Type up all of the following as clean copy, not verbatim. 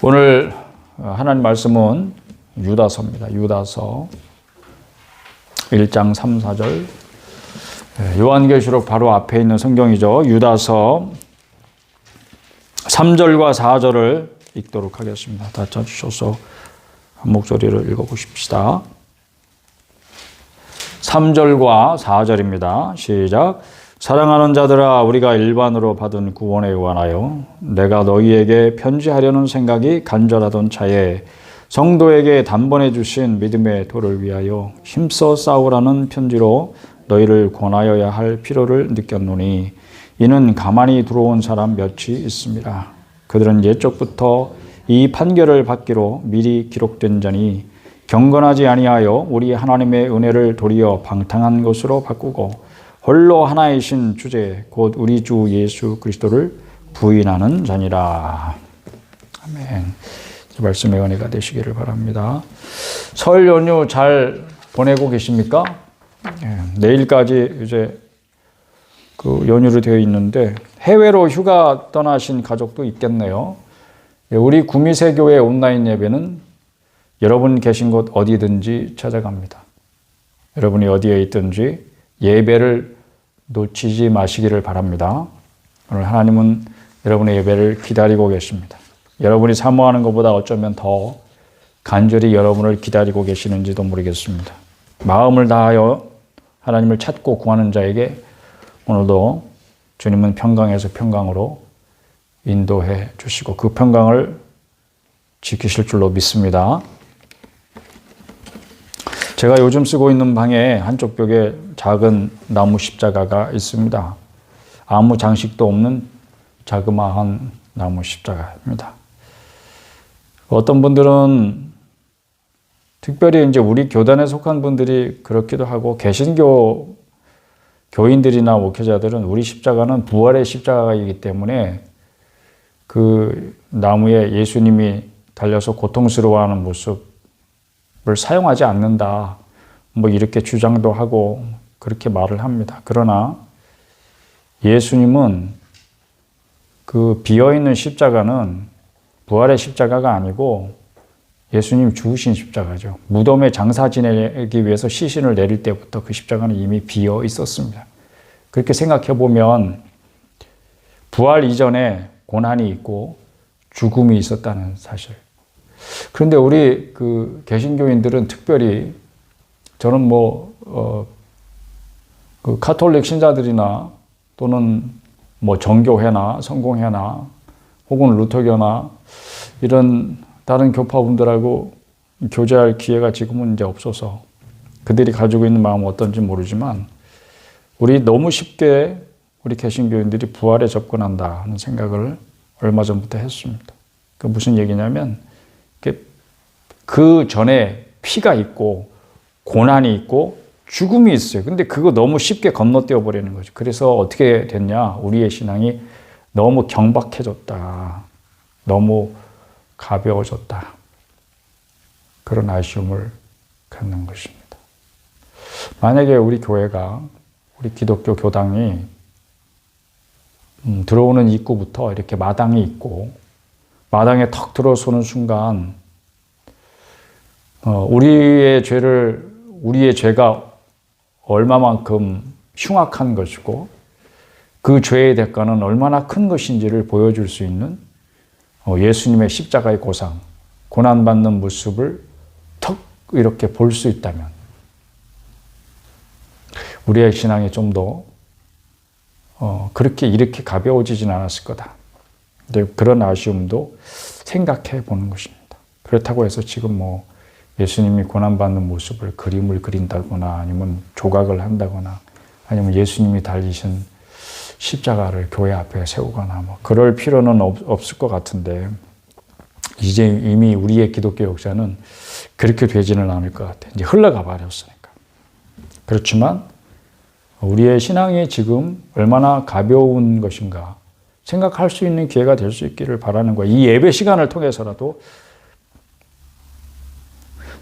오늘 하나님 말씀은 유다서입니다. 유다서 1장 3, 4절. 요한계시록 바로 앞에 있는 성경이죠. 유다서 3절과 4절을 읽도록 하겠습니다. 다 찾으셔서 한 목소리를 읽어보십시다. 3절과 4절입니다. 시작. 사랑하는 자들아, 우리가 일반으로 받은 구원에 관하여 내가 너희에게 편지하려는 생각이 간절하던 차에 성도에게 단번에 주신 믿음의 도를 위하여 힘써 싸우라는 편지로 너희를 권하여야 할 필요를 느꼈노니 이는 가만히 들어온 사람 몇이 있습니다. 그들은 옛적부터 이 판결을 받기로 미리 기록된 자니 경건하지 아니하여 우리 하나님의 은혜를 도리어 방탕한 것으로 바꾸고 홀로 하나이신 주제 곧 우리 주 예수 그리스도를 부인하는 자니라. 아멘. 이 말씀의 은혜가 되시기를 바랍니다. 설 연휴 잘 보내고 계십니까? 내일까지 이제 그 연휴로 되어 있는데 해외로 휴가 떠나신 가족도 있겠네요. 우리 구미새교회 온라인 예배는 여러분 계신 곳 어디든지 찾아갑니다. 여러분이 어디에 있든지 예배를 놓치지 마시기를 바랍니다. 오늘 하나님은 여러분의 예배를 기다리고 계십니다. 여러분이 사모하는 것보다 어쩌면 더 간절히 여러분을 기다리고 계시는지도 모르겠습니다. 마음을 다하여 하나님을 찾고 구하는 자에게 오늘도 주님은 평강에서 평강으로 인도해 주시고 그 평강을 지키실 줄로 믿습니다. 제가 요즘 쓰고 있는 방에 한쪽 벽에 작은 나무 십자가가 있습니다. 아무 장식도 없는 자그마한 나무 십자가입니다. 어떤 분들은 특별히 이제 우리 교단에 속한 분들이 그렇기도 하고 개신교 교인들이나 목회자들은 우리 십자가는 부활의 십자가이기 때문에 그 나무에 예수님이 달려서 고통스러워하는 모습을 사용하지 않는다. 뭐 이렇게 주장도 하고 그렇게 말을 합니다. 그러나 예수님은 그 비어있는 십자가는 부활의 십자가가 아니고 예수님 죽으신 십자가죠. 무덤에 장사 지내기 위해서 시신을 내릴 때부터 그 십자가는 이미 비어 있었습니다. 그렇게 생각해 보면 부활 이전에 고난이 있고 죽음이 있었다는 사실. 그런데 우리 그 개신교인들은 특별히 저는 그 카톨릭 신자들이나 또는 뭐 정교회나 성공회나 혹은 루터교나 이런 다른 교파분들하고 교제할 기회가 지금은 이제 없어서 그들이 가지고 있는 마음은 어떤지 모르지만 우리 너무 쉽게 우리 개신교인들이 부활에 접근한다 하는 생각을 얼마 전부터 했습니다. 그 무슨 얘기냐면 그 전에 피가 있고 고난이 있고 죽음이 있어요. 근데 그거 너무 쉽게 건너뛰어 버리는 거죠. 그래서 어떻게 됐냐? 우리의 신앙이 너무 경박해졌다. 너무 가벼워졌다. 그런 아쉬움을 갖는 것입니다. 만약에 우리 교회가, 우리 기독교 교당이 들어오는 입구부터 이렇게 마당이 있고 마당에 턱 들어서는 순간 우리의 죄가 얼마만큼 흉악한 것이고 그 죄의 대가는 얼마나 큰 것인지를 보여줄 수 있는 예수님의 십자가의 고상, 고난받는 모습을 턱 이렇게 볼 수 있다면 우리의 신앙이 좀 더 이렇게 가벼워지진 않았을 거다. 근데 그런 아쉬움도 생각해 보는 것입니다. 그렇다고 해서 지금 예수님이 고난받는 모습을 그림을 그린다거나 아니면 조각을 한다거나 아니면 예수님이 달리신 십자가를 교회 앞에 세우거나 그럴 필요는 없을 것 같은데 이제 이미 우리의 기독교 역사는 그렇게 되지는 않을 것 같아요. 이제 흘러가 버렸으니까. 그렇지만 우리의 신앙이 지금 얼마나 가벼운 것인가 생각할 수 있는 기회가 될 수 있기를 바라는 거예요. 이 예배 시간을 통해서라도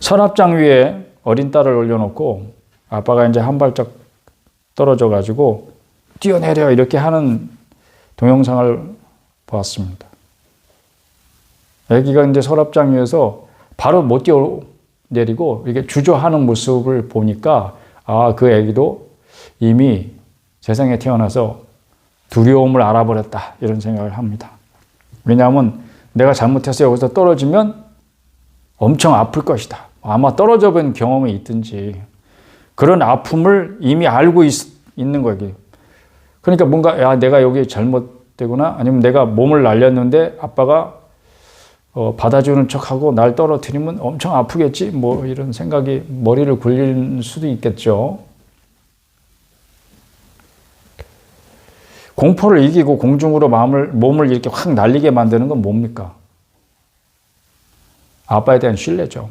서랍장 위에 어린 딸을 올려놓고 아빠가 이제 한 발짝 떨어져 가지고 뛰어내려 이렇게 하는 동영상을 보았습니다. 아기가 이제 서랍장 위에서 바로 못 뛰어내리고 이렇게 주저하는 모습을 보니까 아, 그 아기도 이미 세상에 태어나서 두려움을 알아버렸다 이런 생각을 합니다. 왜냐하면 내가 잘못해서 여기서 떨어지면 엄청 아플 것이다. 아마 떨어져 본 경험이 있든지 그런 아픔을 이미 알고 있는 거예요. 그러니까 뭔가 야, 내가 여기 잘못되구나 아니면 내가 몸을 날렸는데 아빠가 받아주는 척하고 날 떨어뜨리면 엄청 아프겠지 뭐 이런 생각이 머리를 굴릴 수도 있겠죠. 공포를 이기고 공중으로 몸을 이렇게 확 날리게 만드는 건 뭡니까? 아빠에 대한 신뢰죠.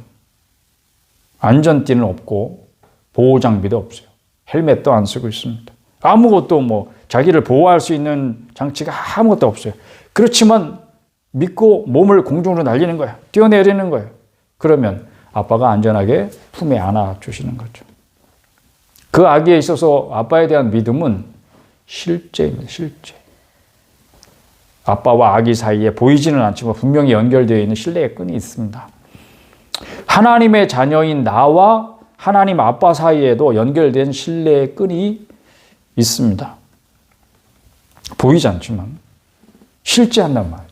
안전띠는 없고 보호장비도 없어요. 헬멧도 안 쓰고 있습니다. 아무것도 뭐 자기를 보호할 수 있는 장치가 아무것도 없어요. 그렇지만 믿고 몸을 공중으로 날리는 거야. 뛰어내리는 거예요. 그러면 아빠가 안전하게 품에 안아주시는 거죠. 그 아기에 있어서 아빠에 대한 믿음은 실제입니다. 실제. 아빠와 아기 사이에 보이지는 않지만 분명히 연결되어 있는 신뢰의 끈이 있습니다. 하나님의 자녀인 나와 하나님 아빠 사이에도 연결된 신뢰의 끈이 있습니다. 보이지 않지만 실제한단 말이죠.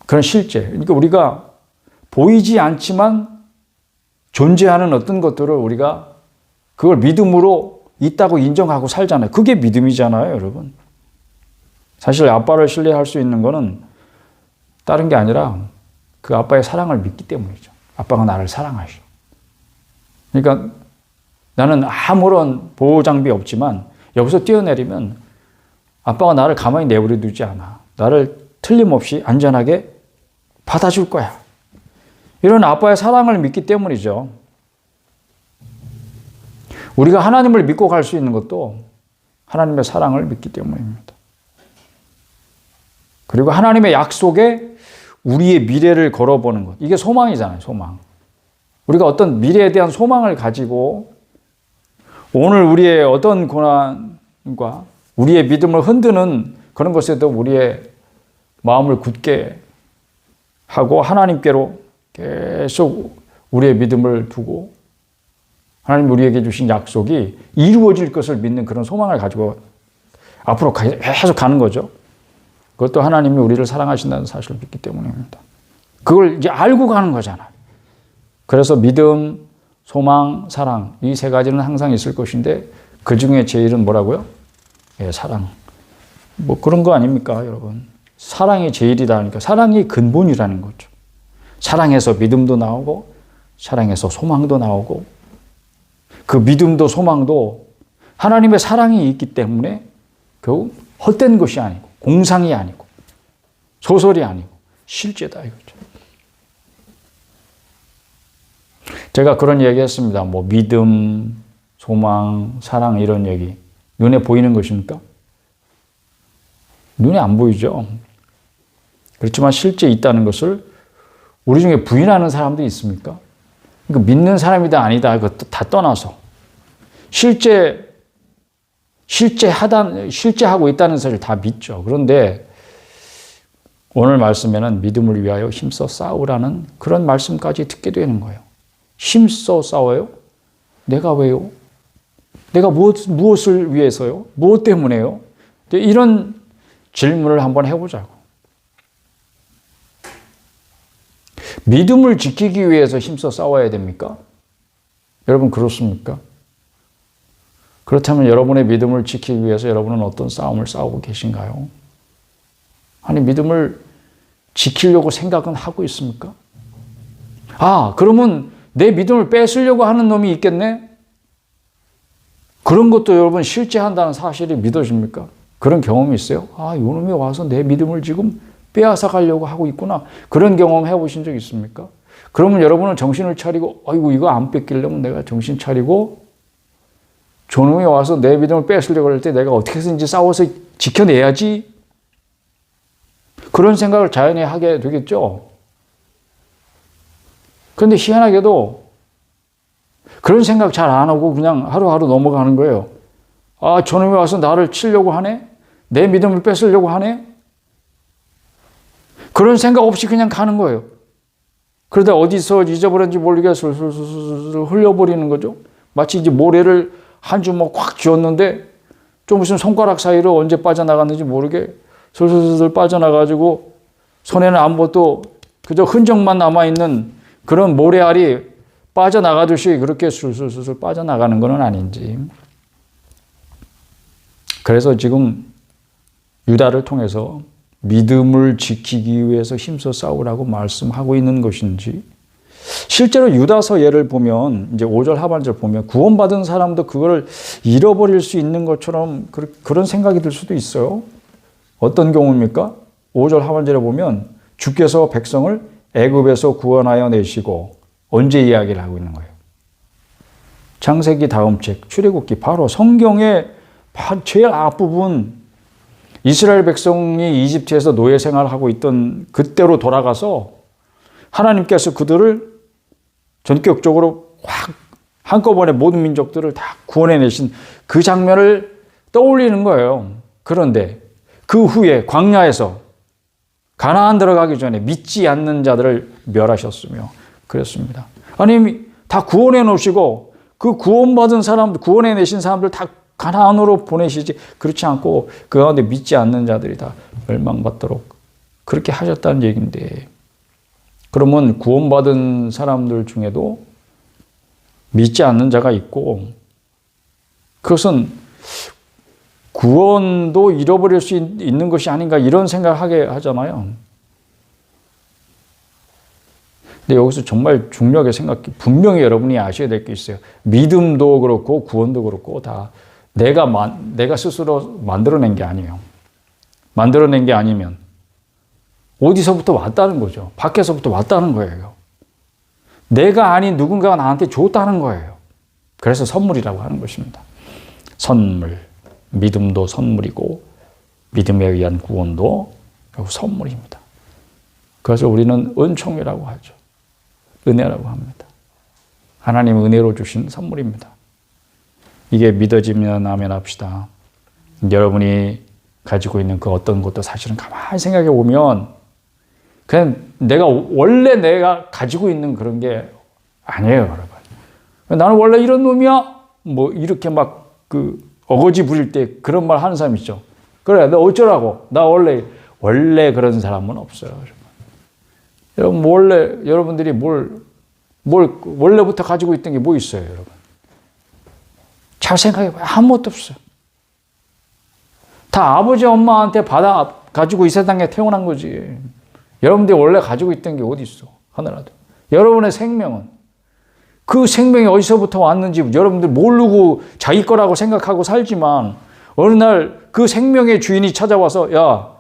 그런 실제. 그러니까 우리가 보이지 않지만 존재하는 어떤 것들을 우리가 그걸 믿음으로 있다고 인정하고 살잖아요. 그게 믿음이잖아요, 여러분. 사실 아빠를 신뢰할 수 있는 거는 다른 게 아니라 그 아빠의 사랑을 믿기 때문이죠. 아빠가 나를 사랑하셔. 그러니까 나는 아무런 보호장비 없지만 여기서 뛰어내리면 아빠가 나를 가만히 내버려 두지 않아. 나를 틀림없이 안전하게 받아줄 거야. 이런 아빠의 사랑을 믿기 때문이죠. 우리가 하나님을 믿고 갈 수 있는 것도 하나님의 사랑을 믿기 때문입니다. 그리고 하나님의 약속에 우리의 미래를 걸어보는 것. 이게 소망이잖아요, 소망. 우리가 어떤 미래에 대한 소망을 가지고 오늘 우리의 어떤 고난과 우리의 믿음을 흔드는 그런 것에도 우리의 마음을 굳게 하고 하나님께로 계속 우리의 믿음을 두고 하나님 우리에게 주신 약속이 이루어질 것을 믿는 그런 소망을 가지고 앞으로 계속 가는 거죠. 그것도 하나님이 우리를 사랑하신다는 사실을 믿기 때문입니다. 그걸 이제 알고 가는 거잖아요. 그래서 믿음, 소망, 사랑 이 세 가지는 항상 있을 것인데 그 중에 제일은 뭐라고요? 예, 사랑. 뭐 그런 거 아닙니까, 여러분? 사랑이 제일이다 하니까 사랑이 근본이라는 거죠. 사랑에서 믿음도 나오고 사랑에서 소망도 나오고 그 믿음도 소망도 하나님의 사랑이 있기 때문에 결국 헛된 것이 아니고 공상이 아니고 소설이 아니고 실제다 이거죠. 제가 그런 얘기 했습니다. 뭐 믿음, 소망, 사랑 이런 얘기 눈에 보이는 것입니까? 눈에 안 보이죠. 그렇지만 실제 있다는 것을 우리 중에 부인하는 사람도 있습니까? 그러니까 믿는 사람이다 아니다 그것도 다 떠나서 실제하고 있다는 사실 다 믿죠. 그런데 오늘 말씀에는 믿음을 위하여 힘써 싸우라는 그런 말씀까지 듣게 되는 거예요. 힘써 싸워요? 내가 왜요? 내가 무엇을 위해서요? 무엇 때문에요? 이런 질문을 한번 해보자고. 믿음을 지키기 위해서 힘써 싸워야 됩니까? 여러분 그렇습니까? 그렇다면 여러분의 믿음을 지키기 위해서 여러분은 어떤 싸움을 싸우고 계신가요? 아니 믿음을 지키려고 생각은 하고 있습니까? 아, 그러면 내 믿음을 뺏으려고 하는 놈이 있겠네? 그런 것도 여러분 실제한다는 사실이 믿어집니까? 그런 경험이 있어요? 아, 이 놈이 와서 내 믿음을 지금 빼앗아 가려고 하고 있구나. 그런 경험 해보신 적 있습니까? 그러면 여러분은 정신을 차리고 아이고 이거 안 뺏기려면 내가 정신 차리고 저놈이 와서 내 믿음을 뺏으려고 할 때 내가 어떻게 해서든지 싸워서 지켜내야지. 그런 생각을 자연히 하게 되겠죠. 그런데 희한하게도 그런 생각 잘 안 하고 그냥 하루하루 넘어가는 거예요. 아, 저놈이 와서 나를 치려고 하네? 내 믿음을 뺏으려고 하네? 그런 생각 없이 그냥 가는 거예요. 그러다 어디서 잊어버렸는지 모르게 술술술술 흘려버리는 거죠. 마치 이제 모래를 한 주먹 꽉 쥐었는데 좀 무슨 손가락 사이로 언제 빠져나갔는지 모르게 술술술 빠져나가지고 손에는 아무것도 그저 흔적만 남아있는 그런 모래알이 빠져나가듯이 그렇게 술술술 빠져나가는 건 아닌지. 그래서 지금 유다를 통해서 믿음을 지키기 위해서 힘써 싸우라고 말씀하고 있는 것인지, 실제로 유다서 예를 보면 이제 5절 하반절 보면 구원받은 사람도 그걸 잃어버릴 수 있는 것처럼 그런 생각이 들 수도 있어요. 어떤 경우입니까? 5절 하반절에 보면 주께서 백성을 애굽에서 구원하여 내시고, 언제 이야기를 하고 있는 거예요? 창세기 다음 책 출애굽기, 바로 성경의 제일 앞부분, 이스라엘 백성이 이집트에서 노예 생활을 하고 있던 그때로 돌아가서 하나님께서 그들을 전격적으로 확 한꺼번에 모든 민족들을 다 구원해내신 그 장면을 떠올리는 거예요. 그런데 그 후에 광야에서 가나안 들어가기 전에 믿지 않는 자들을 멸하셨으며 그랬습니다. 하나님이 다 구원해 놓으시고 그 구원받은 사람들, 구원해내신 사람들 다 가나안으로 보내시지, 그렇지 않고 그 가운데 믿지 않는 자들이 다 멸망받도록 그렇게 하셨다는 얘기인데, 그러면 구원받은 사람들 중에도 믿지 않는 자가 있고, 그것은 구원도 잃어버릴 수 있는 것이 아닌가, 이런 생각을 하게 하잖아요. 근데 여기서 정말 중요하게 분명히 여러분이 아셔야 될 게 있어요. 믿음도 그렇고 구원도 그렇고 다 내가 스스로 만들어낸 게 아니에요. 만들어낸 게 아니면 어디서부터 왔다는 거죠. 밖에서부터 왔다는 거예요. 내가 아닌 누군가가 나한테 줬다는 거예요. 그래서 선물이라고 하는 것입니다. 선물. 믿음도 선물이고 믿음에 의한 구원도 선물입니다. 그래서 우리는 은총이라고 하죠. 은혜라고 합니다. 하나님 은혜로 주신 선물입니다. 이게 믿어지면 아멘 합시다. 여러분이 가지고 있는 그 어떤 것도 사실은 가만히 생각해 보면 그냥 원래 내가 가지고 있는 그런 게 아니에요, 여러분. 나는 원래 이런 놈이야? 뭐 이렇게 막 어거지 부릴 때 그런 말 하는 사람 있죠. 그래, 너 어쩌라고? 나 원래 그런 사람은 없어요, 여러분. 여러분들이 원래부터 가지고 있던 게 뭐 있어요, 여러분? 잘 생각해봐요. 아무것도 없어요. 다 아버지, 엄마한테 가지고 이 세상에 태어난 거지. 여러분들이 원래 가지고 있던 게 어디 있어? 하나라도. 여러분의 생명은, 그 생명이 어디서부터 왔는지 여러분들 모르고 자기 거라고 생각하고 살지만, 어느 날 그 생명의 주인이 찾아와서, 야,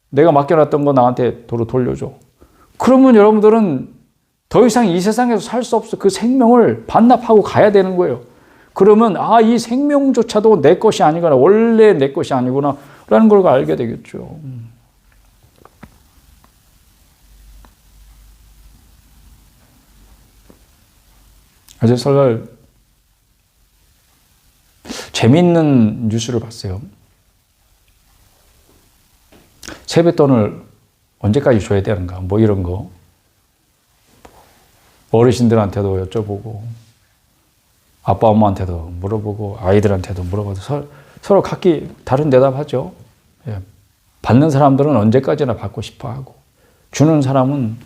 내가 맡겨놨던 거 나한테 도로 돌려줘. 그러면 여러분들은 더 이상 이 세상에서 살 수 없어. 그 생명을 반납하고 가야 되는 거예요. 그러면 이 생명조차도 내 것이 아니구나, 원래 내 것이 아니구나 라는 걸 알게 되겠죠. 어제 설날 재미있는 뉴스를 봤어요. 세뱃돈을 언제까지 줘야 되는가, 뭐 이런 거 어르신들한테도 여쭤보고 아빠 엄마한테도 물어보고 아이들한테도 물어봐도 서로 각기 다른 대답하죠. 받는 사람들은 언제까지나 받고 싶어 하고, 주는 사람은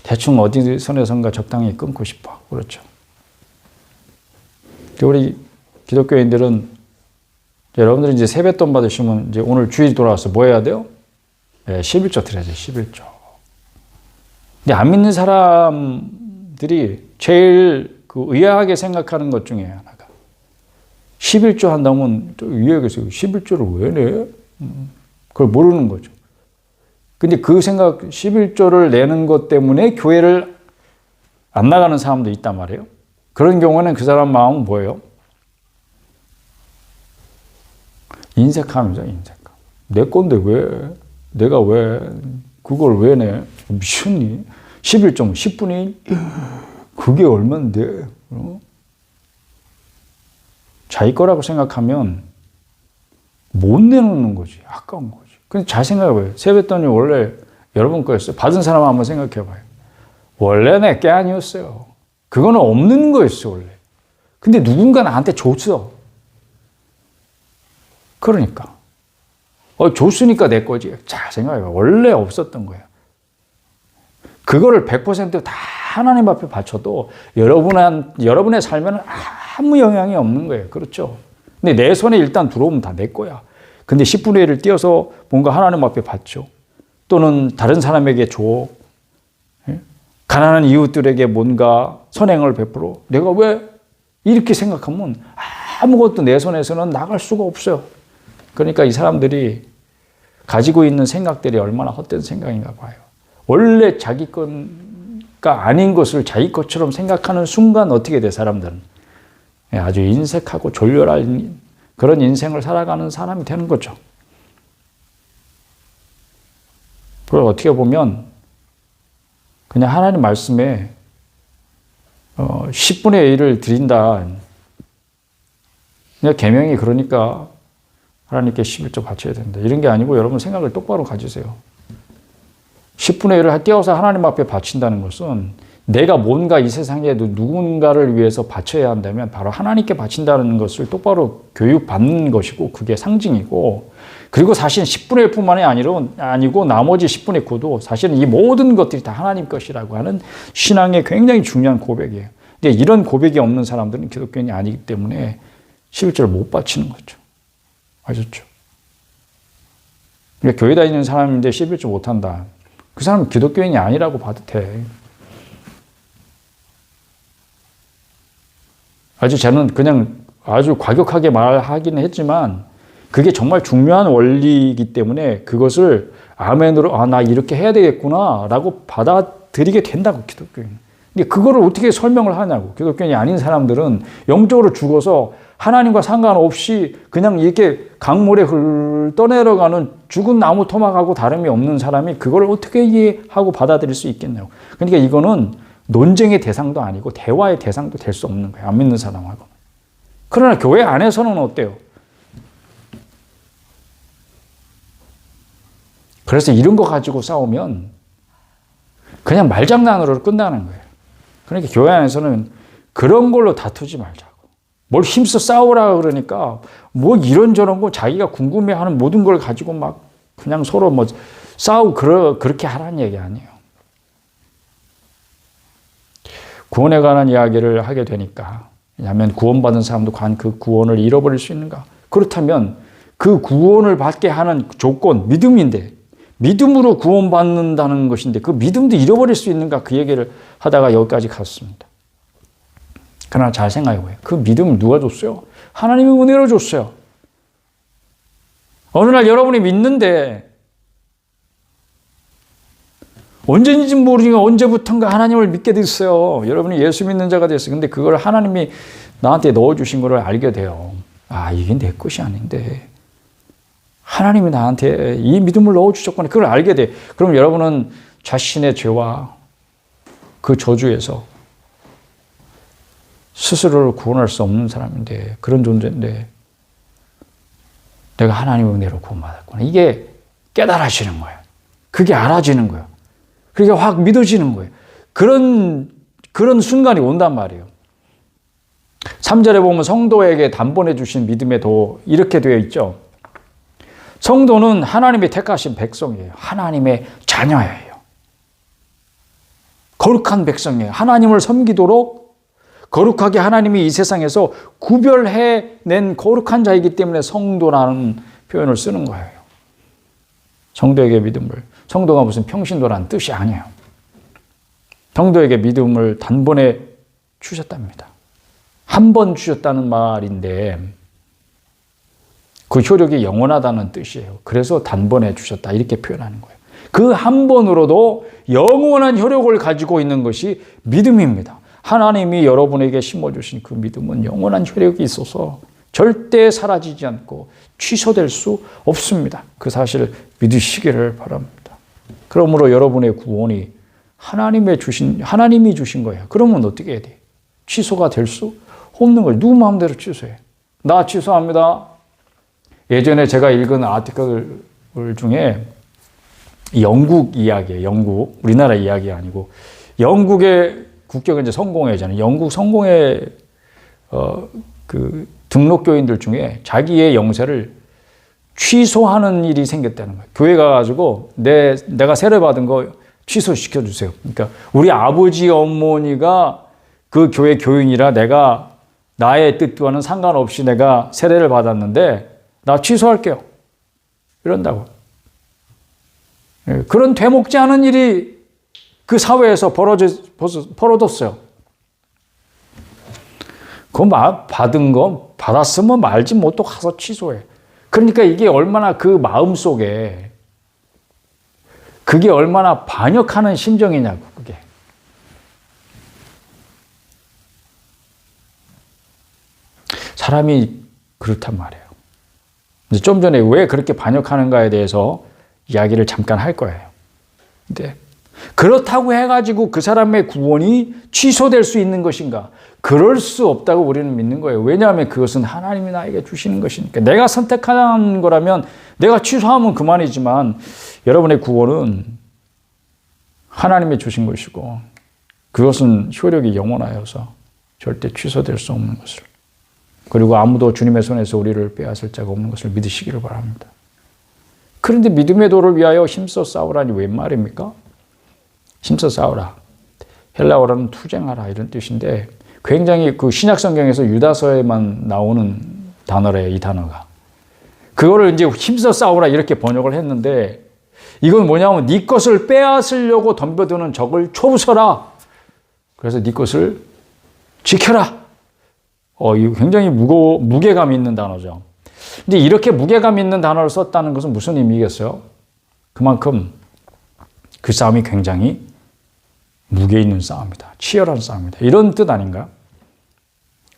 대충 어디 선에선가 적당히 끊고 싶어 하고 그렇죠. 우리 기독교인들은, 여러분들이 이제 세뱃돈 받으시면 이제 오늘 주일 돌아와서 뭐 해야 돼요? 11조 드려야죠, 11조. 근데 안 믿는 사람들이 제일 의아하게 생각하는 것 중에 하나가, 11조 한다면 또 의아하게서 11조를 왜 내? 그걸 모르는 거죠. 근데 그 생각, 11조를 내는 것 때문에 교회를 안 나가는 사람도 있단 말이에요. 그런 경우는 그 사람 마음은 뭐예요? 인색함이죠, 인색함. 내 건데 내가 왜 그걸 왜 내? 미쳤니? 11조 10분의 1? 그게 얼만데? 자기 거라고 생각하면 못 내놓는 거지. 아까운 거지. 근데 잘 생각해봐요. 세뱃돈이 원래 여러분 거였어요? 받은 사람 한번 생각해 봐요. 원래 내 게 아니었어요. 그거는 없는 거였어, 원래. 근데 누군가 나한테 줬어. 그러니까. 줬으니까 내 거지. 잘 생각해요. 원래 없었던 거예요. 그거를 100%다 하나님 앞에 바쳐도 여러분의 삶에는 아무 영향이 없는 거예요. 그렇죠? 근데 내 손에 일단 들어오면 다 내 거야. 근데 10분의 1을 띄어서 뭔가 하나님 앞에 바쳐. 또는 다른 사람에게 줘. 가난한 이웃들에게 뭔가 선행을 베풀어. 내가 왜 이렇게 생각하면 아무것도 내 손에서는 나갈 수가 없어요. 그러니까 이 사람들이 가지고 있는 생각들이 얼마나 헛된 생각인가 봐요. 원래 자기 거가 아닌 것을 자기 것처럼 생각하는 순간 어떻게 돼, 사람들은? 아주 인색하고 졸렬한 그런 인생을 살아가는 사람이 되는 거죠. 그걸 어떻게 보면 그냥 하나님 말씀에 10분의 1을 드린다. 그냥 계명이 그러니까 하나님께 11조 바쳐야 된다. 이런 게 아니고 여러분 생각을 똑바로 가지세요. 10분의 1을 띄어서 하나님 앞에 바친다는 것은 내가 뭔가 이 세상에 누군가를 위해서 바쳐야 한다면 바로 하나님께 바친다는 것을 똑바로 교육받는 것이고 그게 상징이고, 그리고 사실 10분의 1뿐만이 아니고 나머지 10분의 9도 사실은 이 모든 것들이 다 하나님 것이라고 하는 신앙의 굉장히 중요한 고백이에요. 근데 이런 고백이 없는 사람들은 기독교인이 아니기 때문에 11조를 못 바치는 거죠. 아셨죠? 그러니까 교회 다니는 사람인데 11조 못한다. 그 사람은 기독교인이 아니라고 봐도 돼. 저는 그냥 아주 과격하게 말하기는 했지만 그게 정말 중요한 원리이기 때문에 그것을 아멘으로 나 이렇게 해야 되겠구나 라고 받아들이게 된다고, 기독교인. 근데 그거를 어떻게 설명을 하냐고. 기독교인이 아닌 사람들은 영적으로 죽어서 하나님과 상관없이 그냥 이렇게 강물에 떠내려가는 죽은 나무 토막하고 다름이 없는 사람이 그걸 어떻게 이해하고 받아들일 수 있겠냐고. 그러니까 이거는 논쟁의 대상도 아니고 대화의 대상도 될 수 없는 거예요. 안 믿는 사람하고. 그러나 교회 안에서는 어때요? 그래서 이런 거 가지고 싸우면 그냥 말장난으로 끝나는 거예요. 그러니까 교회 안에서는 그런 걸로 다투지 말자고. 뭘 힘써 싸우라 그러니까 뭐 이런저런 거 자기가 궁금해하는 모든 걸 가지고 막 그냥 서로 뭐 싸우고 그렇게 하라는 얘기 아니에요. 구원에 관한 이야기를 하게 되니까, 왜냐하면 구원받은 사람도 과연 그 구원을 잃어버릴 수 있는가? 그렇다면 그 구원을 받게 하는 조건, 믿음인데, 믿음으로 구원받는다는 것인데 그 믿음도 잃어버릴 수 있는가? 그 얘기를 하다가 여기까지 갔습니다. 그러나 잘 생각해보세요. 그 믿음을 누가 줬어요? 하나님이 은혜로 줬어요. 어느 날 여러분이 믿는데 언제인지 모르니까 언제부턴가 하나님을 믿게 됐어요. 여러분이 예수 믿는 자가 됐어요. 근데 그걸 하나님이 나한테 넣어주신 것을 알게 돼요. 이게 내 것이 아닌데 하나님이 나한테 이 믿음을 넣어주셨구나. 그걸 알게 돼. 그럼 여러분은 자신의 죄와 그 저주에서 스스로를 구원할 수 없는 사람인데, 그런 존재인데 내가 하나님의 은혜로 구원받았구나. 이게 깨달아지는 거예요. 그게 알아지는 거예요. 그게 확 믿어지는 거예요. 그런 순간이 온단 말이에요. 3절에 보면 성도에게 단번에 주신 믿음에 도 이렇게 되어 있죠. 성도는 하나님의 택하신 백성이에요. 하나님의 자녀예요. 거룩한 백성이에요. 하나님을 섬기도록 거룩하게 하나님이 이 세상에서 구별해낸 거룩한 자이기 때문에 성도라는 표현을 쓰는 거예요. 성도에게 믿음을. 성도가 무슨 평신도라는 뜻이 아니에요. 성도에게 믿음을 단번에 주셨답니다. 한 번 주셨다는 말인데 그 효력이 영원하다는 뜻이에요. 그래서 단번에 주셨다 이렇게 표현하는 거예요. 그 한 번으로도 영원한 효력을 가지고 있는 것이 믿음입니다. 하나님이 여러분에게 심어주신 그 믿음은 영원한 효력이 있어서 절대 사라지지 않고 취소될 수 없습니다. 그 사실을 믿으시기를 바랍니다. 그러므로 여러분의 구원이 하나님이 주신 거예요. 그러면 어떻게 해야 돼요? 취소가 될 수 없는 거예요. 누구 마음대로 취소해. 나 취소합니다. 예전에 제가 읽은 아티클 중에 영국 이야기예요. 영국. 우리나라 이야기 아니고 영국의 국격은 이제 성공회잖아요. 영국 성공회 그 등록교인들 중에 자기의 영세를 취소하는 일이 생겼다는 거예요. 교회 가가지고 내가 세례받은 거 취소시켜 주세요. 그러니까 우리 아버지 어머니가 그 교회 교인이라 내가 나의 뜻과는 상관없이 내가 세례를 받았는데 나 취소할게요. 이런다고. 그런 되먹지 않은 일이 그 사회에서 벌어졌어요. 그거 받은 거 받았으면 말지 뭐 또 가서 취소해. 그러니까 이게 얼마나 그 마음 속에 그게 얼마나 반역하는 심정이냐고 그게. 사람이 그렇단 말이에요. 이제 좀 전에 왜 그렇게 반역하는가에 대해서 이야기를 잠깐 할 거예요. 근데 그렇다고 해가지고 그 사람의 구원이 취소될 수 있는 것인가? 그럴 수 없다고 우리는 믿는 거예요. 왜냐하면 그것은 하나님이 나에게 주시는 것이니까. 내가 선택한 거라면 내가 취소하면 그만이지만 여러분의 구원은 하나님이 주신 것이고 그것은 효력이 영원하여서 절대 취소될 수 없는 것을. 그리고 아무도 주님의 손에서 우리를 빼앗을 자가 없는 것을 믿으시기를 바랍니다. 그런데 믿음의 도를 위하여 힘써 싸우라니 웬 말입니까? 힘써 싸우라. 헬라어로는 투쟁하라 이런 뜻인데 굉장히 그 신약 성경에서 유다서에만 나오는 단어래요, 이 단어가. 그거를 이제 힘써 싸우라 이렇게 번역을 했는데 이건 뭐냐면 네 것을 빼앗으려고 덤벼드는 적을 쳐부숴라. 그래서 네 것을 지켜라. 이거 굉장히 무게감 있는 단어죠. 근데 이렇게 무게감 있는 단어를 썼다는 것은 무슨 의미겠어요? 그만큼 그 싸움이 굉장히 무게 있는 싸움이다. 치열한 싸움이다. 이런 뜻 아닌가?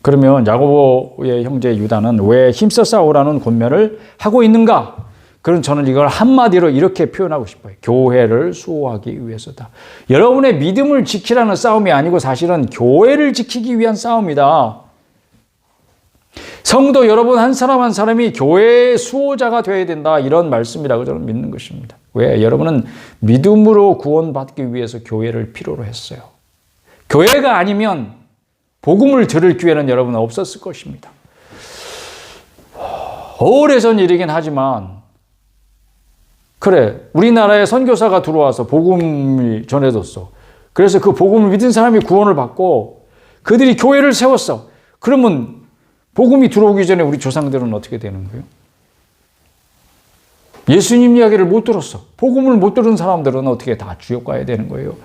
그러면 야고보의 형제 유다는 왜 힘써 싸우라는 권면을 하고 있는가? 그럼 저는 이걸 한마디로 이렇게 표현하고 싶어요. 교회를 수호하기 위해서다. 여러분의 믿음을 지키라는 싸움이 아니고 사실은 교회를 지키기 위한 싸움이다. 성도 여러분 한 사람 한 사람이 교회의 수호자가 되어야 된다. 이런 말씀이라고 저는 믿는 것입니다. 왜? 여러분은 믿음으로 구원받기 위해서 교회를 필요로 했어요. 교회가 아니면 복음을 들을 기회는 여러분은 없었을 것입니다. 오래전 일이긴 하지만 그래 우리나라에 선교사가 들어와서 복음이 전해졌어. 그래서 그 복음을 믿은 사람이 구원을 받고 그들이 교회를 세웠어. 그러면 복음이 들어오기 전에 우리 조상들은 어떻게 되는 거예요? 예수님 이야기를 못 들었어. 복음을 못 들은 사람들은 어떻게 다 지옥 가야 되는 거예요?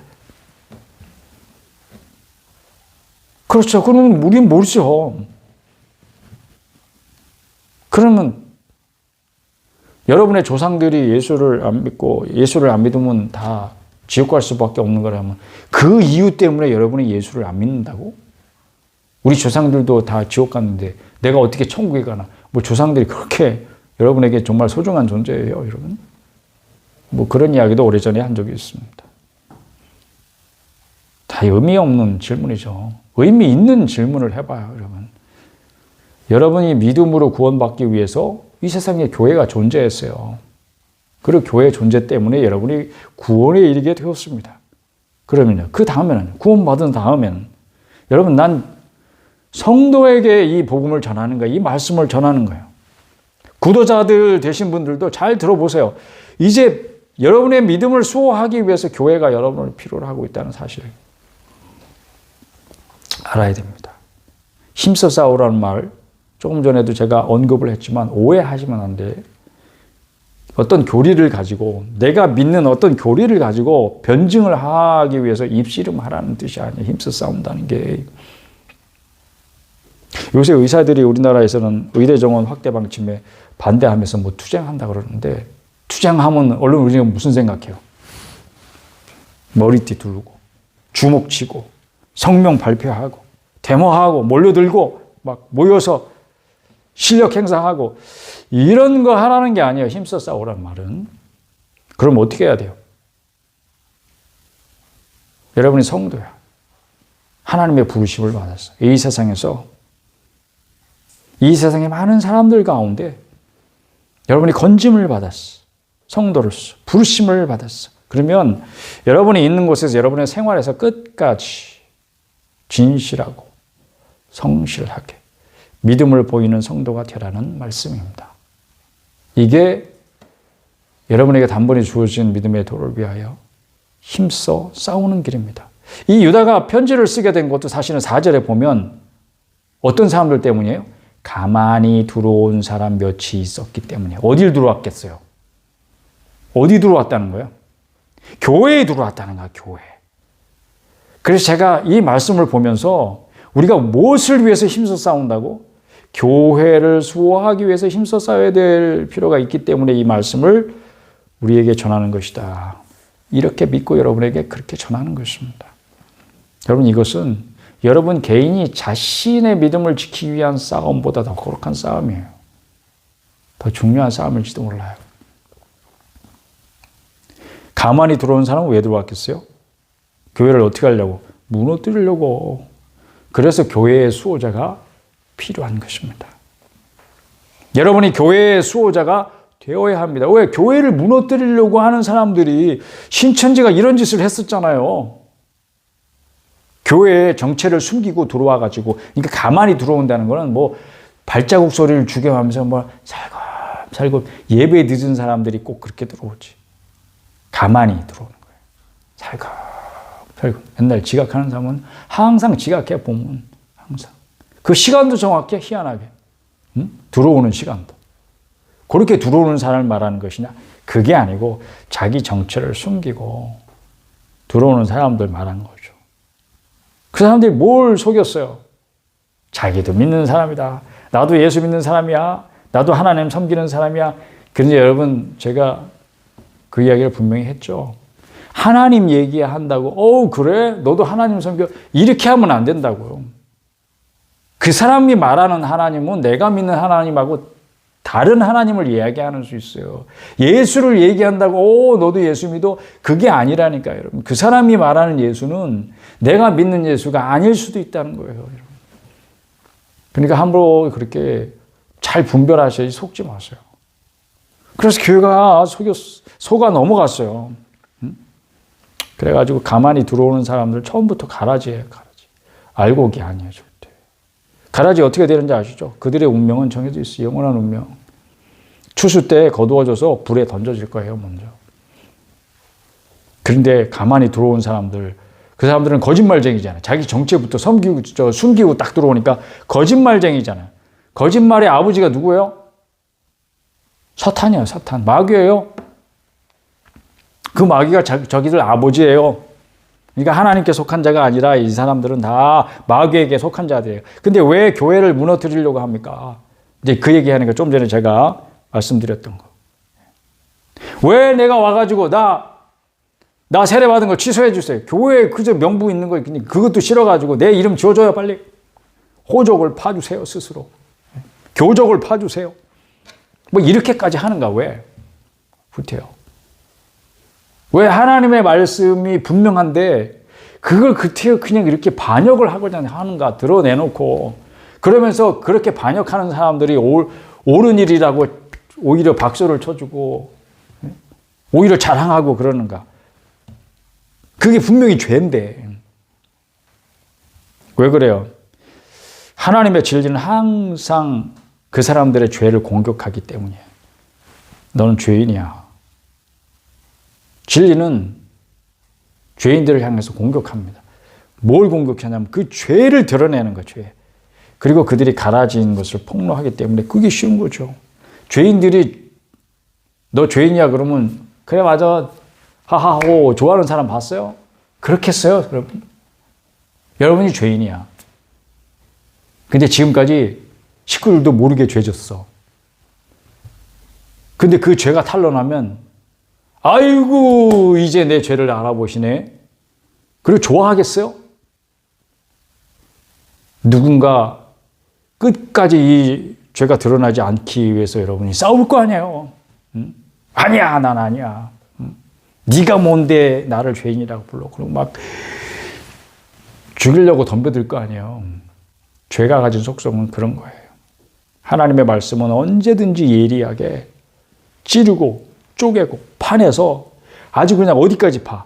그렇죠. 그러면 우린 모르죠. 그러면 여러분의 조상들이 예수를 안 믿고 예수를 안 믿으면 다 지옥 갈 수밖에 없는 거라면 그 이유 때문에 여러분이 예수를 안 믿는다고? 우리 조상들도 다 지옥 갔는데 내가 어떻게 천국에 가나? 뭐 조상들이 그렇게 여러분에게 정말 소중한 존재예요, 여러분. 뭐 그런 이야기도 오래전에 한 적이 있습니다. 다 의미 없는 질문이죠. 의미 있는 질문을 해봐요, 여러분. 여러분이 믿음으로 구원받기 위해서 이 세상에 교회가 존재했어요. 그리고 교회 존재 때문에 여러분이 구원에 이르게 되었습니다. 그러면요, 그 다음에는, 구원받은 다음에는, 여러분, 난 성도에게 이 복음을 전하는 거예요. 이 말씀을 전하는 거예요. 구도자들 되신 분들도 잘 들어보세요. 이제 여러분의 믿음을 수호하기 위해서 교회가 여러분을 필요로 하고 있다는 사실을 알아야 됩니다. 힘써 싸우라는 말, 조금 전에도 제가 언급을 했지만 오해하시면 안 돼. 어떤 교리를 가지고 내가 믿는 어떤 교리를 가지고 변증을 하기 위해서 입씨름하라는 뜻이 아니에요. 힘써 싸운다는 게. 요새 의사들이 우리나라에서는 의대 정원 확대 방침에 반대하면서 뭐 투쟁한다 그러는데 투쟁하면 얼른 우리가 무슨 생각해요? 머리띠 두르고 주먹 치고 성명 발표하고 데모하고 몰려들고 막 모여서 실력 행사하고 이런 거 하라는 게 아니에요. 힘써 싸우라는 말은. 그럼 어떻게 해야 돼요? 여러분이 성도야. 하나님의 부르심을 받았어. 이 세상에서 이 세상의 많은 사람들 가운데 여러분이 건짐을 받았어. 성도로서 부르심을 받았어. 그러면 여러분이 있는 곳에서 여러분의 생활에서 끝까지 진실하고 성실하게 믿음을 보이는 성도가 되라는 말씀입니다. 이게 여러분에게 단번에 주어진 믿음의 도를 위하여 힘써 싸우는 길입니다. 이 유다가 편지를 쓰게 된 것도 사실은 4절에 보면 어떤 사람들 때문이에요? 가만히 들어온 사람 몇이 있었기 때문이에요. 어딜 들어왔겠어요? 어디 들어왔다는 거예요? 교회에 들어왔다는 거야, 교회. 그래서 제가 이 말씀을 보면서 우리가 무엇을 위해서 힘써 싸운다고? 교회를 수호하기 위해서 힘써 싸워야 될 필요가 있기 때문에 이 말씀을 우리에게 전하는 것이다. 이렇게 믿고 여러분에게 그렇게 전하는 것입니다. 여러분, 이것은 여러분 개인이 자신의 믿음을 지키기 위한 싸움보다 더 거룩한 싸움이에요. 더 중요한 싸움일지도 몰라요. 가만히 들어온 사람은 왜 들어왔겠어요? 교회를 어떻게 하려고? 무너뜨리려고. 그래서 교회의 수호자가 필요한 것입니다. 여러분이 교회의 수호자가 되어야 합니다. 왜? 교회를 무너뜨리려고 하는 사람들이 신천지가 이런 짓을 했었잖아요. 교회의 정체를 숨기고 들어와가지고, 그러니까 가만히 들어온다는 거는 뭐 발자국 소리를 죽여가면서 뭐 살금 예배에 늦은 사람들이 꼭 그렇게 들어오지. 가만히 들어오는 거예요. 살금. 옛날 지각하는 사람은 항상 지각해 보면 항상. 그 시간도 정확해, 희한하게. 응? 들어오는 시간도. 그렇게 들어오는 사람을 말하는 것이냐? 그게 아니고 자기 정체를 숨기고 들어오는 사람들 말하는 거죠. 그 사람들이 뭘 속였어요? 자기도 믿는 사람이다. 나도 예수 믿는 사람이야. 나도 하나님 섬기는 사람이야. 그런데 여러분, 제가 그 이야기를 분명히 했죠. 하나님 얘기한다고, 그래? 너도 하나님 섬겨? 이렇게 하면 안 된다고요. 그 사람이 말하는 하나님은 내가 믿는 하나님하고 다른 하나님을 이야기하는 수 있어요. 예수를 얘기한다고, 너도 예수 믿어? 그게 아니라니까요, 여러분. 그 사람이 말하는 예수는 내가 믿는 예수가 아닐 수도 있다는 거예요, 여러분. 그러니까 함부로 그렇게 잘 분별하셔야지 속지 마세요. 그래서 교회가 속아 넘어갔어요. 그래가지고 가만히 들어오는 사람들 처음부터 가라지예요, 가라지. 알곡이 아니에요, 절대. 가라지 어떻게 되는지 아시죠? 그들의 운명은 정해져 있어요. 영원한 운명. 추수 때 거두어져서 불에 던져질 거예요, 먼저. 그런데 가만히 들어온 사람들, 그 사람들은 거짓말쟁이잖아요. 자기 정체부터 숨기고 딱 들어오니까 거짓말쟁이잖아요. 거짓말의 아버지가 누구예요? 사탄이에요, 사탄. 마귀예요. 그 마귀가 저기들 아버지예요. 그러니까 하나님께 속한 자가 아니라 이 사람들은 다 마귀에게 속한 자들이에요. 근데 왜 교회를 무너뜨리려고 합니까? 이제 그 얘기하는 거 좀 전에 제가 말씀드렸던 거. 왜 내가 와가지고 나 세례 받은 거 취소해 주세요. 교회에 그저 명부 있는 거 그것도 싫어가지고 내 이름 지어줘요, 빨리. 호적을 파주세요, 스스로. 교적을 파주세요. 뭐 이렇게까지 하는가, 왜? 후퇴요. 왜? 하나님의 말씀이 분명한데 그걸 그냥 이렇게 반역을 하고자 하는가, 드러내놓고. 그러면서 그렇게 반역하는 사람들이 옳은 일이라고 오히려 박수를 쳐주고 오히려 자랑하고 그러는가. 그게 분명히 죄인데. 왜 그래요? 하나님의 진리는 항상 그 사람들의 죄를 공격하기 때문이에요. 너는 죄인이야. 진리는 죄인들을 향해서 공격합니다. 뭘 공격하냐면 그 죄를 드러내는 거예요, 죄. 그리고 그들이 가라진 것을 폭로하기 때문에 그게 쉬운 거죠. 죄인들이 너 죄인이야 그러면 그래 맞아 하하호 좋아하는 사람 봤어요? 그렇겠어요, 여러분? 여러분이 죄인이야. 근데 지금까지 식구들도 모르게 죄졌어. 근데 그 죄가 탄로나면 아이고 이제 내 죄를 알아보시네. 그리고 좋아하겠어요? 누군가 끝까지 이 죄가 드러나지 않기 위해서 여러분이 싸울 거 아니에요. 응? 아니야, 난 아니야. 응? 네가 뭔데 나를 죄인이라고 불러. 그리고 막 죽이려고 덤벼들 거 아니에요. 죄가 가진 속성은 그런 거예요. 하나님의 말씀은 언제든지 예리하게 찌르고 쪼개고 파내서 아주 그냥 어디까지 파.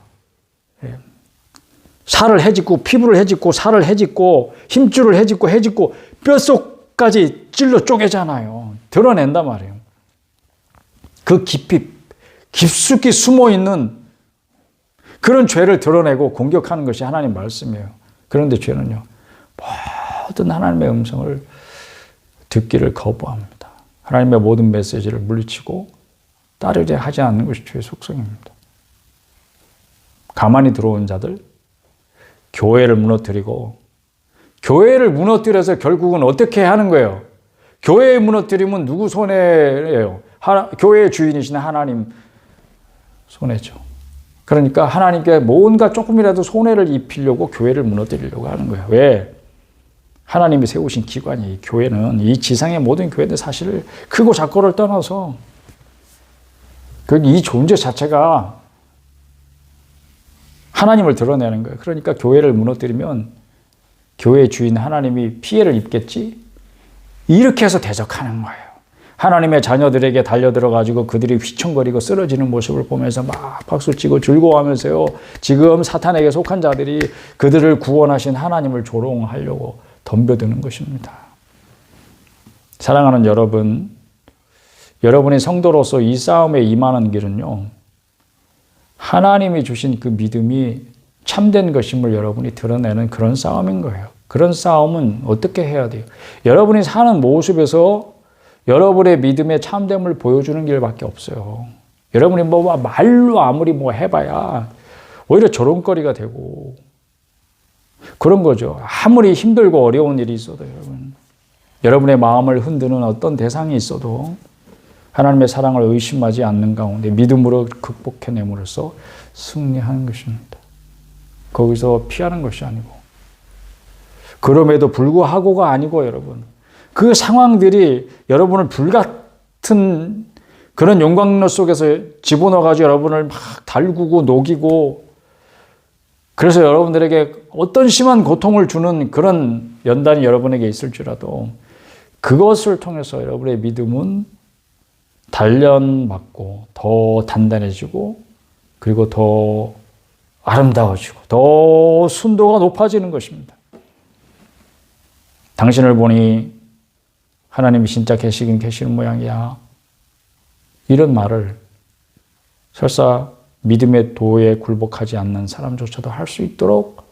살을 해짓고 피부를 해짓고 살을 해짓고 힘줄을 해짓고 뼛속까지 찔러 쪼개잖아요. 드러낸단 말이에요. 그 깊숙이 숨어있는 그런 죄를 드러내고 공격하는 것이 하나님 말씀이에요. 그런데 죄는요, 모든 하나님의 음성을 듣기를 거부합니다. 하나님의 모든 메시지를 물리치고 따르려 하지 않는 것이 죄의 속성입니다. 가만히 들어온 자들, 교회를 무너뜨리고, 교회를 무너뜨려서 결국은 어떻게 하는 거예요? 교회에 무너뜨리면 누구 손해예요? 교회의 주인이신 하나님 손해죠. 그러니까 하나님께 뭔가 조금이라도 손해를 입히려고 교회를 무너뜨리려고 하는 거예요. 왜? 하나님이 세우신 기관이 이 교회는, 이 지상의 모든 교회들 사실 크고 작고를 떠나서 이 존재 자체가 하나님을 드러내는 거예요. 그러니까 교회를 무너뜨리면 교회의 주인 하나님이 피해를 입겠지? 이렇게 해서 대적하는 거예요. 하나님의 자녀들에게 달려들어가지고 그들이 휘청거리고 쓰러지는 모습을 보면서 막 박수치고 즐거워하면서요, 지금 사탄에게 속한 자들이 그들을 구원하신 하나님을 조롱하려고 덤벼드는 것입니다. 사랑하는 여러분, 여러분이 성도로서 이 싸움에 임하는 길은요, 하나님이 주신 그 믿음이 참된 것임을 여러분이 드러내는 그런 싸움인 거예요. 그런 싸움은 어떻게 해야 돼요? 여러분이 사는 모습에서 여러분의 믿음의 참됨을 보여주는 길밖에 없어요. 여러분이 말로 아무리 해봐야 오히려 조롱거리가 되고 그런 거죠. 아무리 힘들고 어려운 일이 있어도 여러분의 마음을 흔드는 어떤 대상이 있어도 하나님의 사랑을 의심하지 않는 가운데 믿음으로 극복해냄으로써 승리하는 것입니다. 거기서 피하는 것이 아니고, 그럼에도 불구하고가 아니고, 여러분, 그 상황들이 여러분을 불같은 그런 용광로 속에서 집어넣어가지고 여러분을 막 달구고 녹이고, 그래서 여러분들에게 어떤 심한 고통을 주는 그런 연단이 여러분에게 있을지라도 그것을 통해서 여러분의 믿음은 단련받고 더 단단해지고, 그리고 더 아름다워지고 더 순도가 높아지는 것입니다. 당신을 보니 하나님이 진짜 계시긴 계시는 모양이야. 이런 말을 설사 믿음의 도에 굴복하지 않는 사람조차도 할 수 있도록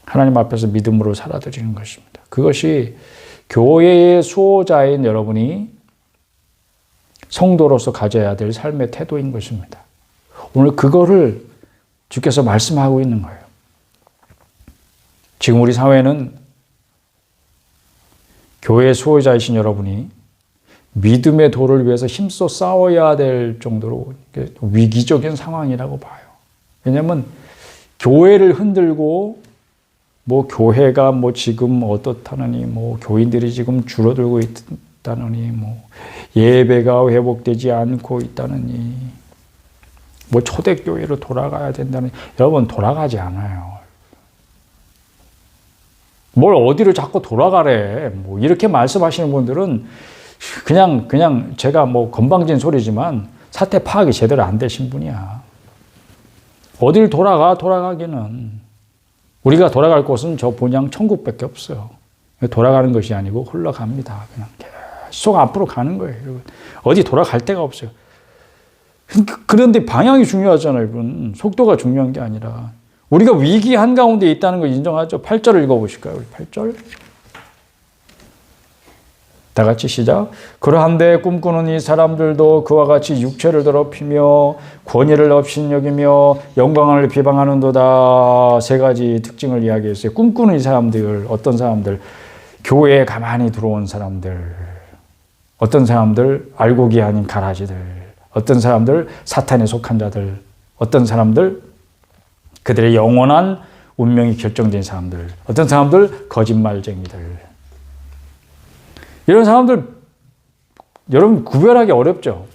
하나님 앞에서 믿음으로 살아드리는 것입니다. 그것이 교회의 수호자인 여러분이 성도로서 가져야 될 삶의 태도인 것입니다. 오늘 그거를 주께서 말씀하고 있는 거예요. 지금 우리 사회는 교회의 수호자이신 여러분이 믿음의 도를 위해서 힘써 싸워야 될 정도로 위기적인 상황이라고 봐요. 왜냐하면 교회를 흔들고 교회가 지금 어떻다느니 교인들이 지금 줄어들고 있다느니 예배가 회복되지 않고 있다느니 초대교회로 돌아가야 된다느니, 여러분 돌아가지 않아요. 뭘 어디로 자꾸 돌아가래. 이렇게 말씀하시는 분들은 그냥 제가 건방진 소리지만 사태 파악이 제대로 안 되신 분이야. 어딜 돌아가기는. 우리가 돌아갈 곳은 저 본향 천국밖에 없어요. 돌아가는 것이 아니고 흘러갑니다. 그냥 계속 앞으로 가는 거예요. 여러분. 어디 돌아갈 데가 없어요. 그런데 방향이 중요하잖아요. 여러분. 속도가 중요한 게 아니라. 우리가 위기 한가운데 있다는 걸 인정하죠. 8절을 읽어보실까요? 우리 8절. 다 같이 시작. 그러한데 꿈꾸는 이 사람들도 그와 같이 육체를 더럽히며 권위를 업신여기며 영광을 비방하는도다. 세 가지 특징을 이야기했어요. 꿈꾸는 이 사람들, 어떤 사람들? 교회에 가만히 들어온 사람들, 어떤 사람들? 알고기 아닌 가라지들, 어떤 사람들? 사탄에 속한 자들, 어떤 사람들? 그들의 영원한 운명이 결정된 사람들, 어떤 사람들? 거짓말쟁이들. 이런 사람들 여러분 구별하기 어렵죠.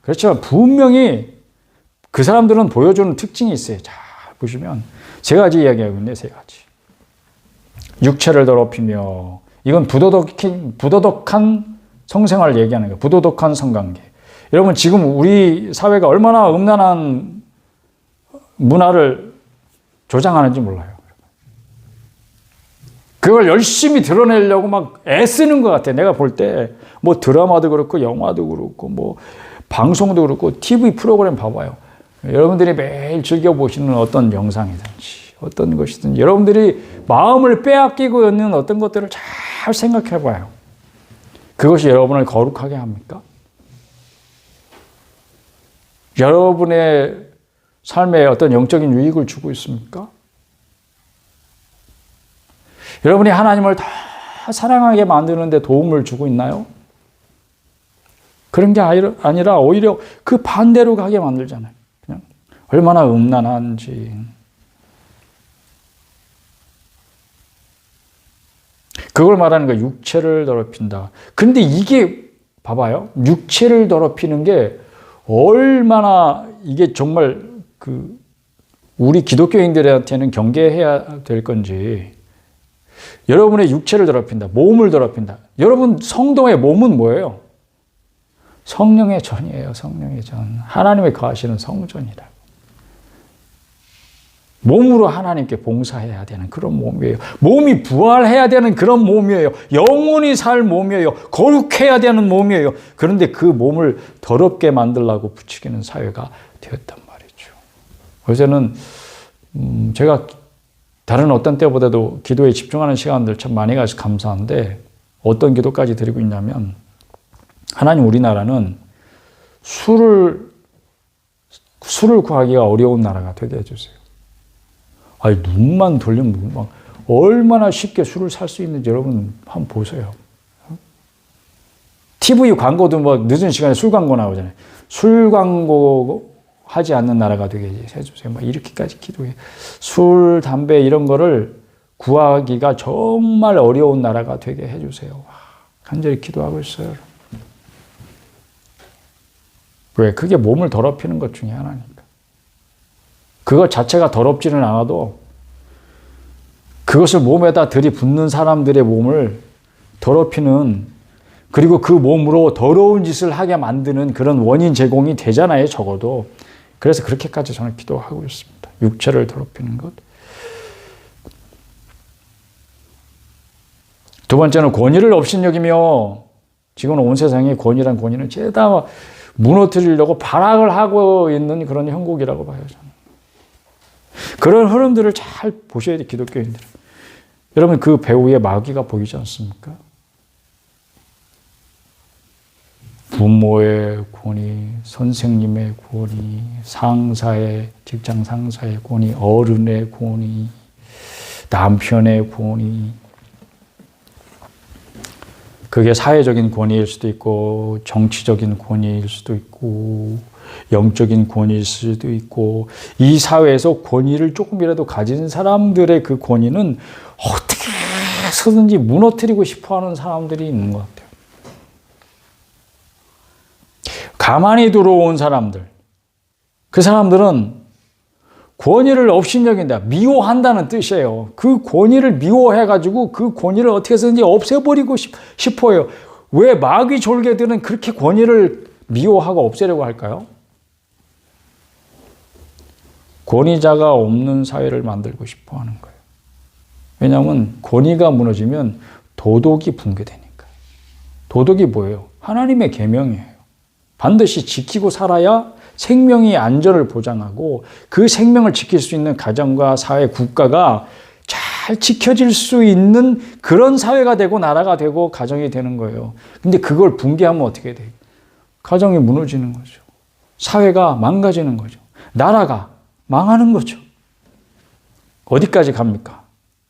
그렇지만 분명히 그 사람들은 보여주는 특징이 있어요. 자, 보시면 세 가지 이야기하고 있네. 세 가지. 육체를 더럽히며, 이건 부도덕한 성생활을 얘기하는 거예요. 부도덕한 성관계. 여러분 지금 우리 사회가 얼마나 음란한 문화를 조장하는지 몰라요. 그걸 열심히 드러내려고 막 애쓰는 것 같아. 내가 볼 때 뭐 드라마도 그렇고 영화도 그렇고 뭐 방송도 그렇고 TV 프로그램 봐봐요. 여러분들이 매일 즐겨보시는 어떤 영상이든지 어떤 것이든 여러분들이 마음을 빼앗기고 있는 어떤 것들을 잘 생각해 봐요. 그것이 여러분을 거룩하게 합니까? 여러분의 삶에 어떤 영적인 유익을 주고 있습니까? 여러분이 하나님을 더 사랑하게 만드는데 도움을 주고 있나요? 그런 게 아니라 오히려 그 반대로 가게 만들잖아요. 그냥 얼마나 음란한지. 그걸 말하는 거예요. 육체를 더럽힌다. 근데 이게 봐봐요. 육체를 더럽히는 게 얼마나 이게 정말 우리 기독교인들한테는 경계해야 될 건지. 여러분의 육체를 더럽힌다. 몸을 더럽힌다. 여러분 성도의 몸은 뭐예요? 성령의 전이에요. 성령의 전. 하나님의 거하시는 성전이라고. 몸으로 하나님께 봉사해야 되는 그런 몸이에요. 몸이 부활해야 되는 그런 몸이에요. 영원히 살 몸이에요. 거룩해야 되는 몸이에요. 그런데 그 몸을 더럽게 만들려고 부추기는 사회가 되었단 말이죠. 요새는 제가 다른 어떤 때보다도 기도에 집중하는 시간들 참 많이 가서 감사한데 어떤 기도까지 드리고 있냐면 하나님 우리나라는 술을 구하기가 어려운 나라가 되게 해주세요. 아니 눈만 돌리면 막 얼마나 쉽게 술을 살 수 있는지 여러분 한번 보세요. TV 광고도 뭐 늦은 시간에 술 광고 나오잖아요. 술 광고 하지 않는 나라가 되게 해주세요. 막 이렇게까지 기도해. 술, 담배 이런 거를 구하기가 정말 어려운 나라가 되게 해주세요. 간절히 기도하고 있어요. 왜? 그게 몸을 더럽히는 것 중에 하나니까. 그것 자체가 더럽지는 않아도 그것을 몸에다 들이붓는 사람들의 몸을 더럽히는 그리고 그 몸으로 더러운 짓을 하게 만드는 그런 원인 제공이 되잖아요. 적어도. 그래서 그렇게까지 저는 기도하고 있습니다. 육체를 더럽히는 것. 두 번째는 권위를 업신여기며 지금 온 세상의 권위는 죄다 무너뜨리려고 발악을 하고 있는 그런 형국이라고 봐요. 저는. 그런 흐름들을 잘 보셔야 돼요. 기독교인들. 여러분 그 배후에 마귀가 보이지 않습니까? 부모의 권위, 선생님의 권위, 직장 상사의 권위, 어른의 권위, 남편의 권위. 그게 사회적인 권위일 수도 있고 정치적인 권위일 수도 있고 영적인 권위일 수도 있고 이 사회에서 권위를 조금이라도 가진 사람들의 그 권위는 어떻게 해서든지 무너뜨리고 싶어하는 사람들이 있는 것 같아요. 가만히 들어온 사람들, 그 사람들은 권위를 업신여긴다, 미워한다는 뜻이에요. 그 권위를 미워해가지고 그 권위를 어떻게 해서든지 없애버리고 싶어요. 왜 마귀 졸개들은 그렇게 권위를 미워하고 없애려고 할까요? 권위자가 없는 사회를 만들고 싶어 하는 거예요. 왜냐하면 권위가 무너지면 도덕이 붕괴되니까. 도덕이 뭐예요? 하나님의 계명이에요. 반드시 지키고 살아야 생명의 안전을 보장하고 그 생명을 지킬 수 있는 가정과 사회, 국가가 잘 지켜질 수 있는 그런 사회가 되고 나라가 되고 가정이 되는 거예요. 근데 그걸 붕괴하면 어떻게 돼요? 가정이 무너지는 거죠. 사회가 망가지는 거죠. 나라가 망하는 거죠. 어디까지 갑니까?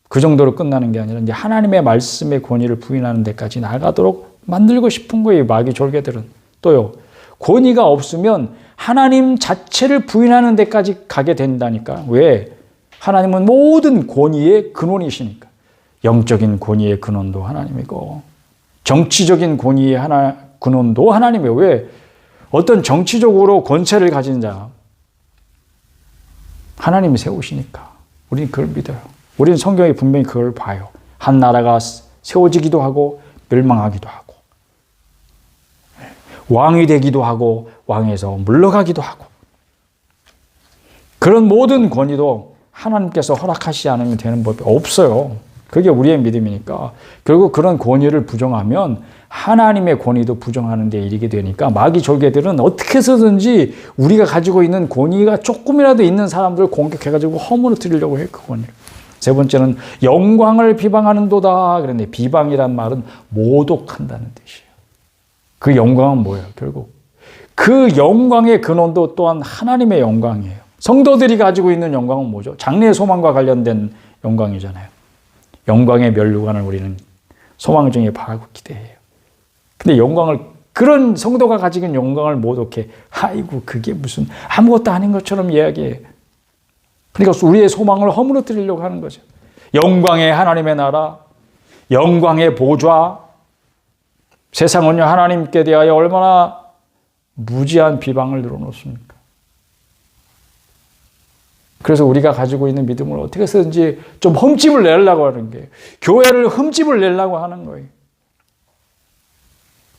그 정도로 끝나는 게 아니라 이제 하나님의 말씀의 권위를 부인하는 데까지 나가도록 만들고 싶은 거예요. 마귀 졸개들은. 또요. 권위가 없으면 하나님 자체를 부인하는 데까지 가게 된다니까. 왜? 하나님은 모든 권위의 근원이시니까. 영적인 권위의 근원도 하나님이고 정치적인 권위의 근원도 하나님이에요. 왜? 어떤 정치적으로 권세를 가진 자 하나님이 세우시니까. 우리는 그걸 믿어요. 우리는 성경에 분명히 그걸 봐요. 한 나라가 세워지기도 하고 멸망하기도 하고. 왕이 되기도 하고 왕에서 물러가기도 하고 그런 모든 권위도 하나님께서 허락하시지 않으면 되는 법이 없어요. 그게 우리의 믿음이니까. 결국 그런 권위를 부정하면 하나님의 권위도 부정하는 데 이르게 되니까 마귀 졸개들은 어떻게 해서든지 우리가 가지고 있는 권위가 조금이라도 있는 사람들을 공격해가지고 허물어뜨리려고 해요. 그 권위를. 세 번째는 영광을 비방하는도다. 그런데 비방이란 말은 모독한다는 뜻이에요. 그 영광은 뭐예요? 결국 그 영광의 근원도 또한 하나님의 영광이에요. 성도들이 가지고 있는 영광은 뭐죠? 장래의 소망과 관련된 영광이잖아요. 영광의 면류관을 우리는 소망 중에 바라고 기대해요. 근데 영광을, 그런 성도가 가지고 있는 영광을 모독해. 아이고, 그게 무슨 아무것도 아닌 것처럼 이야기해. 그러니까 우리의 소망을 허물어뜨리려고 하는 거죠. 영광의 하나님의 나라, 영광의 보좌, 세상은요, 하나님께 대하여 얼마나 무지한 비방을 늘어놓습니까? 그래서 우리가 가지고 있는 믿음을 어떻게 해서든지 좀 흠집을 내려고 하는 거예요. 교회를 흠집을 내려고 하는 거예요.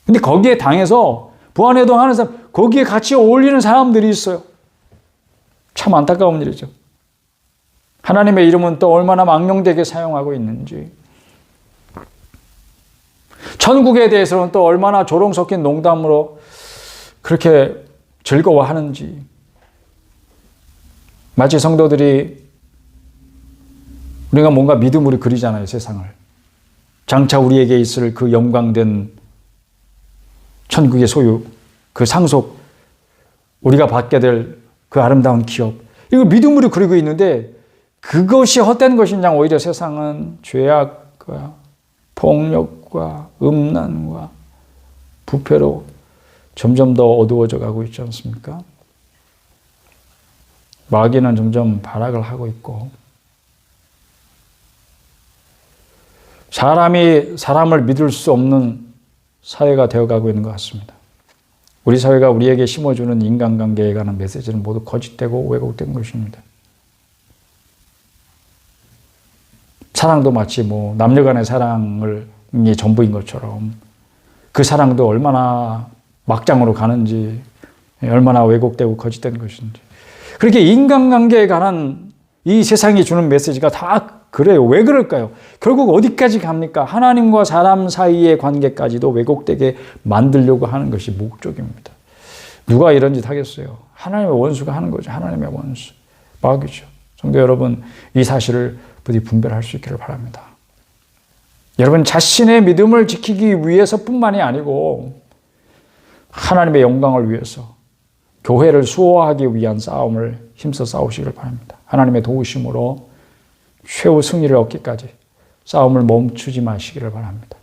근데 거기에 당해서 부안해동하는 사람, 거기에 같이 어울리는 사람들이 있어요. 참 안타까운 일이죠. 하나님의 이름은 또 얼마나 망령되게 사용하고 있는지, 천국에 대해서는 또 얼마나 조롱 섞인 농담으로 그렇게 즐거워하는지. 마치 성도들이 우리가 뭔가 믿음으로 그리잖아요, 세상을. 장차 우리에게 있을 그 영광된 천국의 소유, 그 상속, 우리가 받게 될 그 아름다운 기업, 이걸 믿음으로 그리고 있는데 그것이 헛된 것이냐. 오히려 세상은 죄악과 폭력과 음란과 부패로 점점 더 어두워져 가고 있지 않습니까? 마귀는 점점 발악을 하고 있고, 사람이 사람을 믿을 수 없는 사회가 되어가고 있는 것 같습니다. 우리 사회가 우리에게 심어주는 인간관계에 관한 메시지는 모두 거짓되고 왜곡된 것입니다. 사랑도 마치 남녀 간의 사랑이 전부인 것처럼 그 사랑도 얼마나 막장으로 가는지, 얼마나 왜곡되고 거짓된 것인지. 그렇게 인간관계에 관한 이 세상이 주는 메시지가 다 그래요. 왜 그럴까요? 결국 어디까지 갑니까? 하나님과 사람 사이의 관계까지도 왜곡되게 만들려고 하는 것이 목적입니다. 누가 이런 짓 하겠어요? 하나님의 원수가 하는 거죠. 하나님의 원수. 마귀죠. 성도 여러분, 이 사실을 부디 분별할 수 있기를 바랍니다. 여러분, 자신의 믿음을 지키기 위해서뿐만이 아니고 하나님의 영광을 위해서, 교회를 수호하기 위한 싸움을 힘써 싸우시기를 바랍니다. 하나님의 도우심으로 최후 승리를 얻기까지 싸움을 멈추지 마시기를 바랍니다.